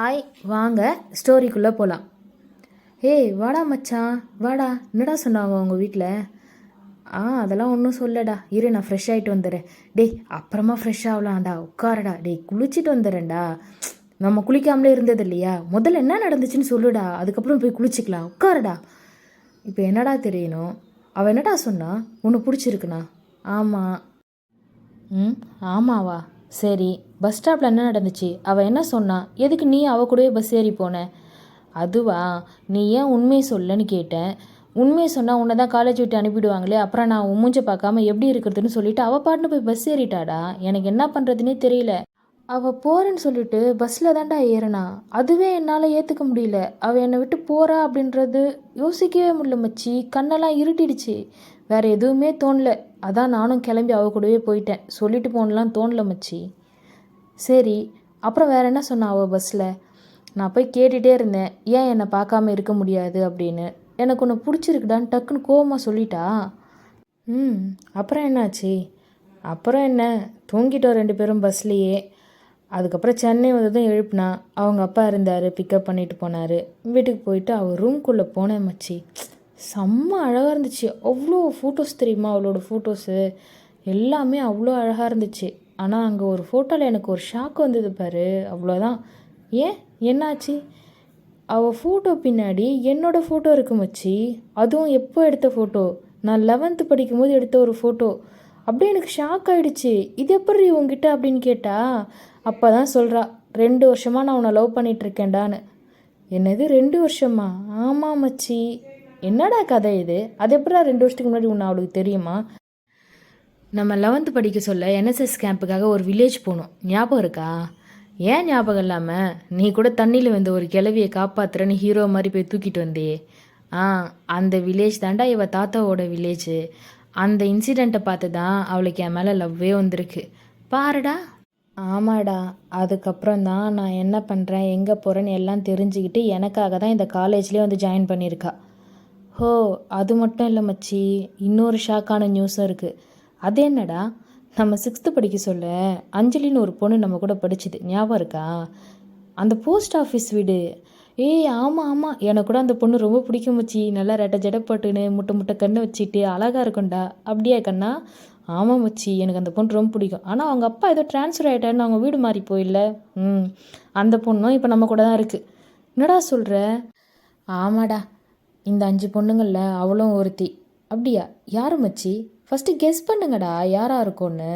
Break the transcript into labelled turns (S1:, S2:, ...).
S1: ஆய் வாங்க ஸ்டோரிக்குள்ளே போகலாம். ஏய் வாடா மச்சான் வாடா, என்னடா சொன்னாங்க உங்கள் வீட்டில்? அதெல்லாம் ஒன்றும் சொல்லடா, இரு நான் ஃப்ரெஷ் ஆகிட்டு வந்துடுறேன். டேய் அப்புறமா ஃப்ரெஷ் ஆகலாம்டா, உட்காரடா. டேய் குளிச்சுட்டு வந்துடுறேன்டா. நம்ம குளிக்காமலே இருந்தது இல்லையா? முதல்ல என்ன நடந்துச்சுன்னு சொல்லுடா, அதுக்கப்புறம் போய் குளிச்சிக்கலாம், உட்காரடா. இப்போ என்னடா தெரியணும்? அவள் என்னடா சொன்னா? உன்னை பிடிச்சிருக்குண்ணா? ஆமாம். ஆமாவா? சரி, பஸ் ஸ்டாப்பில் என்ன நடந்துச்சு? அவள் என்ன சொன்னா? எதுக்கு நீ அவள் கூடவே பஸ் ஏறி போன? அதுவா, நீ ஏன் உண்மையை சொல்லன்னு கேட்டேன். உண்மையை சொன்னால் உன்னை தான் காலேஜ் விட்டு அனுப்பிடுவாங்களே, அப்புறம் நான் உன் மூஞ்ச பார்க்காம எப்படி இருக்கிறதுன்னு சொல்லிட்டு அவள் பாட்டுன்னு போய் பஸ் ஏறிட்டாடா. எனக்கு என்ன பண்ணுறதுனே தெரியல. அவள் போகிறேன்னு சொல்லிட்டு பஸ்ஸில் தான்டா ஏறினா. அதுவே என்னால் ஏற்றுக்க முடியல. அவள் என்னை விட்டு போகிறா அப்படின்றது யோசிக்கவே முடியல மச்சி. கண்ணெல்லாம் இருட்டிடுச்சு. வேறு எதுவுமே தோணல. அதான் நானும் கிளம்பி அவள் கூடவே போயிட்டேன். சொல்லிட்டு போனலாம் தோணல மச்சி. சரி, அப்புறம் வேறு என்ன சொன்னா அவள் பஸ்ஸில்? நான் போய் கேட்டுகிட்டே இருந்தேன், ஏன் என்னை பார்க்காம இருக்க முடியாது அப்படின்னு. எனக்கு ஒன்று பிடிச்சிருக்குடான்னு டக்குன்னு கோவமாக சொல்லிட்டா. அப்புறம் என்னாச்சு? அப்புறம் என்ன, தூங்கிட்டோம் ரெண்டு பேரும் பஸ்லேயே. அதுக்கப்புறம் சென்னை வந்ததும் எழுப்புனா. அவங்க அப்பா இருந்தார், பிக்கப் பண்ணிட்டு போனார். வீட்டுக்கு போயிட்டு அவள் ரூம்குள்ளே போனேன் மச்சி. செம்ம அழகாக இருந்துச்சு. அவ்வளோ ஃபோட்டோஸ் தெரியுமா, அவளோட ஃபோட்டோஸு எல்லாமே அவ்வளோ அழகாக இருந்துச்சு. ஆனால் அங்கே ஒரு ஃபோட்டோவில் எனக்கு ஒரு ஷாக் வந்தது பாரு, அவ்வளோதான். ஏன், என்னாச்சு? அவள் ஃபோட்டோ பின்னாடி என்னோடய ஃபோட்டோ இருக்கு மச்சி. அதுவும் எப்போ எடுத்த ஃபோட்டோ? நான் 11th படிக்கும்போது எடுத்த ஒரு ஃபோட்டோ. அப்படியே எனக்கு ஷாக் ஆகிடுச்சு. இது எப்படி உங்ககிட்ட அப்படின்னு கேட்டா, அப்போ தான் சொல்கிறா, 2 வருஷமாக நான் உன்னை லவ் பண்ணிகிட்ருக்கேன்டான்னு. என்னது 2 வருஷமா? ஆமாம் மச்சி. என்னடா கதை இது? அது எப்படா 2 வருஷத்துக்கு முன்னாடி உன்னை அவளுக்கு தெரியுமா? நம்ம 11th படிக்க சொல்ல என்எஸ்எஸ் கேம்புக்காக ஒரு வில்லேஜ் போனோம், ஞாபகம் இருக்கா? ஏன் ஞாபகம் இல்லாமல்? நீ கூட தண்ணியில் வந்து ஒரு கிழவியை காப்பாற்றுறன்னு ஹீரோ மாதிரி போய் தூக்கிட்டு வந்தே. அந்த வில்லேஜ் தாண்டா இவள் தாத்தாவோட வில்லேஜு. அந்த இன்சிடெண்ட்டை பார்த்து தான் அவளுக்கு என் மேலே லவ்வே வந்திருக்கு பாருடா. ஆமாடா, அதுக்கப்புறம் தான் நான் என்ன பண்ணுறேன், எங்கே போகிறேன்னு எல்லாம் தெரிஞ்சுக்கிட்டு எனக்காக தான் இந்த காலேஜ்லேயே வந்து ஜாயின் பண்ணியிருக்கா. ஹோ, அது மட்டும் இல்லை மச்சி, இன்னொரு ஷாக்கான நியூஸும் இருக்குது. அது என்னடா? நம்ம 6th படிக்க சொல்ல அஞ்சலின்னு ஒரு பொண்ணு நம்ம கூட படிச்சுது, ஞாபகம் இருக்கா? அந்த போஸ்ட் ஆஃபீஸ் வீடு. ஆமாம் ஆமாம், எனக்கு கூட அந்த பொண்ணு ரொம்ப பிடிக்கும் மச்சி. நல்லா ரெட்டை ஜடை போட்டுன்னு முட்டை முட்டை கண்ணு வச்சுட்டு அழகாக இருக்கும்டா. அப்படியா கண்ணா? ஆமாம் மச்சி, எனக்கு அந்த பொண்ணு ரொம்ப பிடிக்கும். ஆனால் அவங்க அப்பா ஏதோ ட்ரான்ஸ்ஃபர் ஆகிட்டாருன்னு அவங்க வீடு மாறி போயில்ல. அந்த பொண்ணும் இப்போ நம்ம கூட தான் இருக்குது. என்னடா சொல்கிற? ஆமாடா, இந்த 5 பொண்ணுங்களில் அவளும் ஒருத்தி. அப்படியா? யாரு மச்சி? ஃபஸ்ட்டு கெஸ் பண்ணுங்கடா, யாராக இருக்கும்னு.